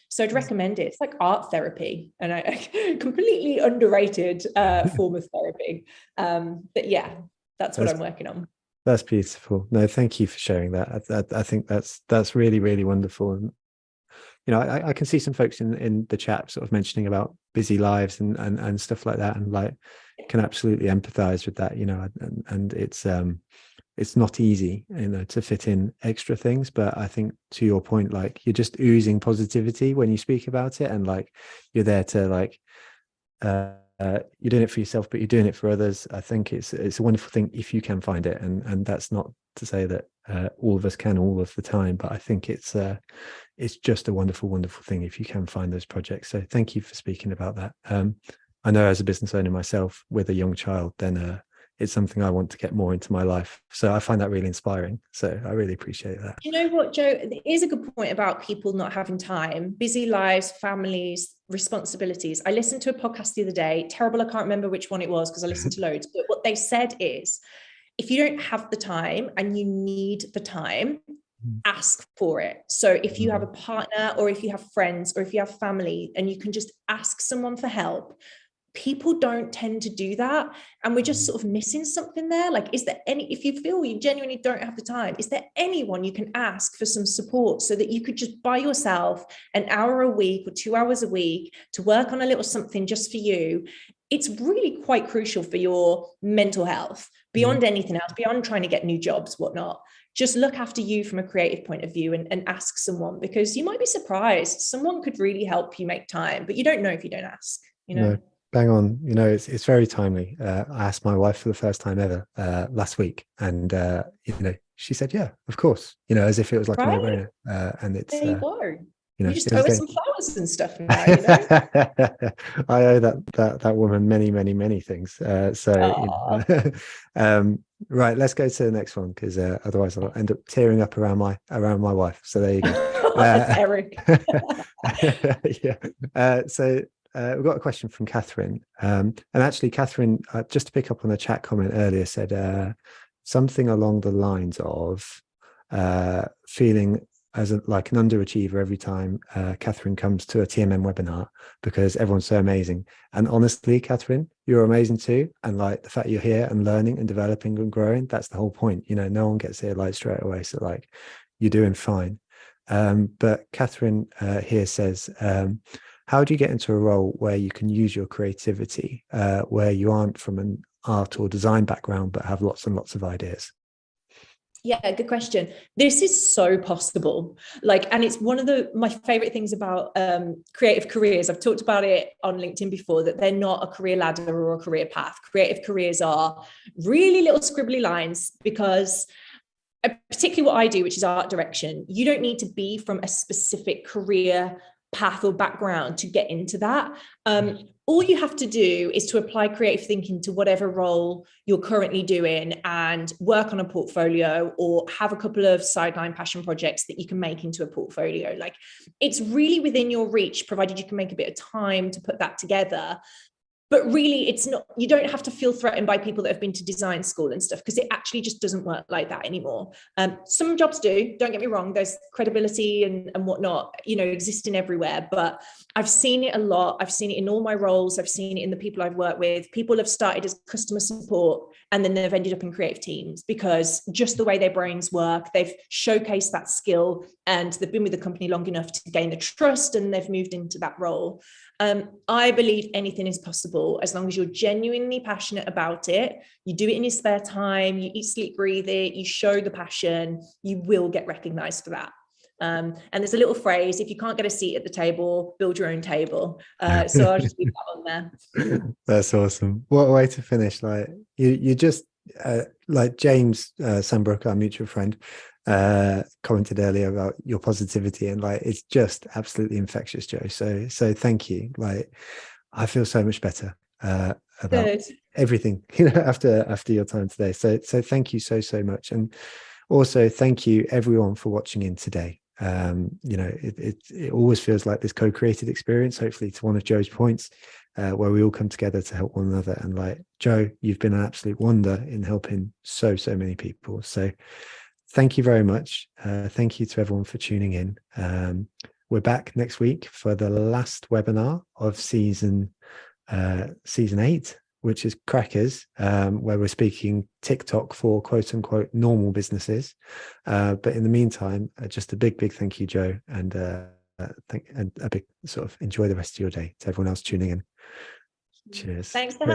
[SPEAKER 2] So I'd recommend it. It's like art therapy, and a completely underrated form of therapy. But yeah, that's what I'm working on.
[SPEAKER 1] That's beautiful. No, thank you for sharing that. I think that's really, really wonderful. And I can see some folks in the chat sort of mentioning about busy lives and stuff like that, and can absolutely empathize with that. And it's not easy, to fit in extra things. But I think, to your point, like, you're just oozing positivity when you speak about it, and like, you're there to like, you're doing it for yourself, but you're doing it for others. I think it's a wonderful thing if you can find it, and that's not to say that all of us can all of the time, but I think it's just a wonderful, wonderful thing if you can find those projects. So thank you for speaking about that. I know, as a business owner myself with a young child, then it's something I want to get more into my life. So I find that really inspiring. So I really appreciate that.
[SPEAKER 2] You know what, Joe? It is a good point about people not having time, busy lives, families, responsibilities. I listened to a podcast the other day. Terrible, I can't remember which one it was because I listened to loads. But what they said is, if you don't have the time and you need the time, ask for it. So if you have a partner, or if you have friends, or if you have family, and you can just ask someone for help, people don't tend to do that, and we're just sort of missing something there. Like, is there if you feel you genuinely don't have the time, is there anyone you can ask for some support, so that you could just buy yourself an hour a week or 2 hours a week to work on a little something just for you? It's really quite crucial for your mental health, beyond anything else, beyond trying to get new jobs, whatnot. Just look after you from a creative point of view, and ask someone, because you might be surprised. Someone could really help you make time, but you don't know if you don't ask,
[SPEAKER 1] No, bang on. It's very timely. I asked my wife for the first time ever last week, and she said, yeah, of course, as if it was like a no-brainer. And it's
[SPEAKER 2] there you go.
[SPEAKER 1] you
[SPEAKER 2] just owe her some flowers and stuff now,
[SPEAKER 1] I owe that woman many, many, many things. Right, let's go to the next one, because otherwise I'll end up tearing up around my wife. So there you go.
[SPEAKER 2] Eric.
[SPEAKER 1] Yeah. So we've got a question from Catherine, and actually Catherine, just to pick up on the chat comment earlier, said something along the lines of feeling as like an underachiever every time Catherine comes to a TMM webinar, because everyone's so amazing. And honestly, Catherine, you're amazing too. And like, the fact you're here and learning and developing and growing, that's the whole point. No one gets here like straight away. So like, you're doing fine. But Catherine here says, how do you get into a role where you can use your creativity, where you aren't from an art or design background, but have lots and lots of ideas?
[SPEAKER 2] Yeah, good question. This is so possible. And it's one of my favorite things about creative careers. I've talked about it on LinkedIn before, that they're not a career ladder or a career path. Creative careers are really little scribbly lines, because particularly what I do, which is art direction, you don't need to be from a specific career path or background to get into that. All you have to do is to apply creative thinking to whatever role you're currently doing, and work on a portfolio, or have a couple of sideline passion projects that you can make into a portfolio. It's really within your reach, provided you can make a bit of time to put that together. But really, it's not, you don't have to feel threatened by people that have been to design school and stuff, because it actually just doesn't work like that anymore. Some jobs do, don't get me wrong, there's credibility and whatnot, existing everywhere. But I've seen it a lot. I've seen it in all my roles. I've seen it in the people I've worked with. People have started as customer support, and then they've ended up in creative teams, because just the way their brains work, they've showcased that skill, and they've been with the company long enough to gain the trust, and they've moved into that role. I believe anything is possible as long as you're genuinely passionate about it. You do it in your spare time, you eat, sleep, breathe it, you show the passion, you will get recognized for that. And there's a little phrase: if you can't get a seat at the table, build your own table. So I'll just leave that on there.
[SPEAKER 1] That's awesome. What a way to finish. Like, you just like James Sunbrook, our mutual friend, commented earlier about your positivity, and like, it's just absolutely infectious, Joe. So thank you. Like, I feel so much better about everything after your time today. So thank you so much. And also thank you everyone for watching in today. It always feels like this co-created experience, hopefully to one of Joe's points, where we all come together to help one another. And like, Joe, you've been an absolute wonder in helping so many people. So thank you very much. Thank you to everyone for tuning in. We're back next week for the last webinar of season 8, which is Crackers, where we're speaking TikTok for quote unquote normal businesses. But in the meantime, just a big thank you, Joe, and a big sort of enjoy the rest of your day to everyone else tuning in. Cheers.
[SPEAKER 2] Thanks for having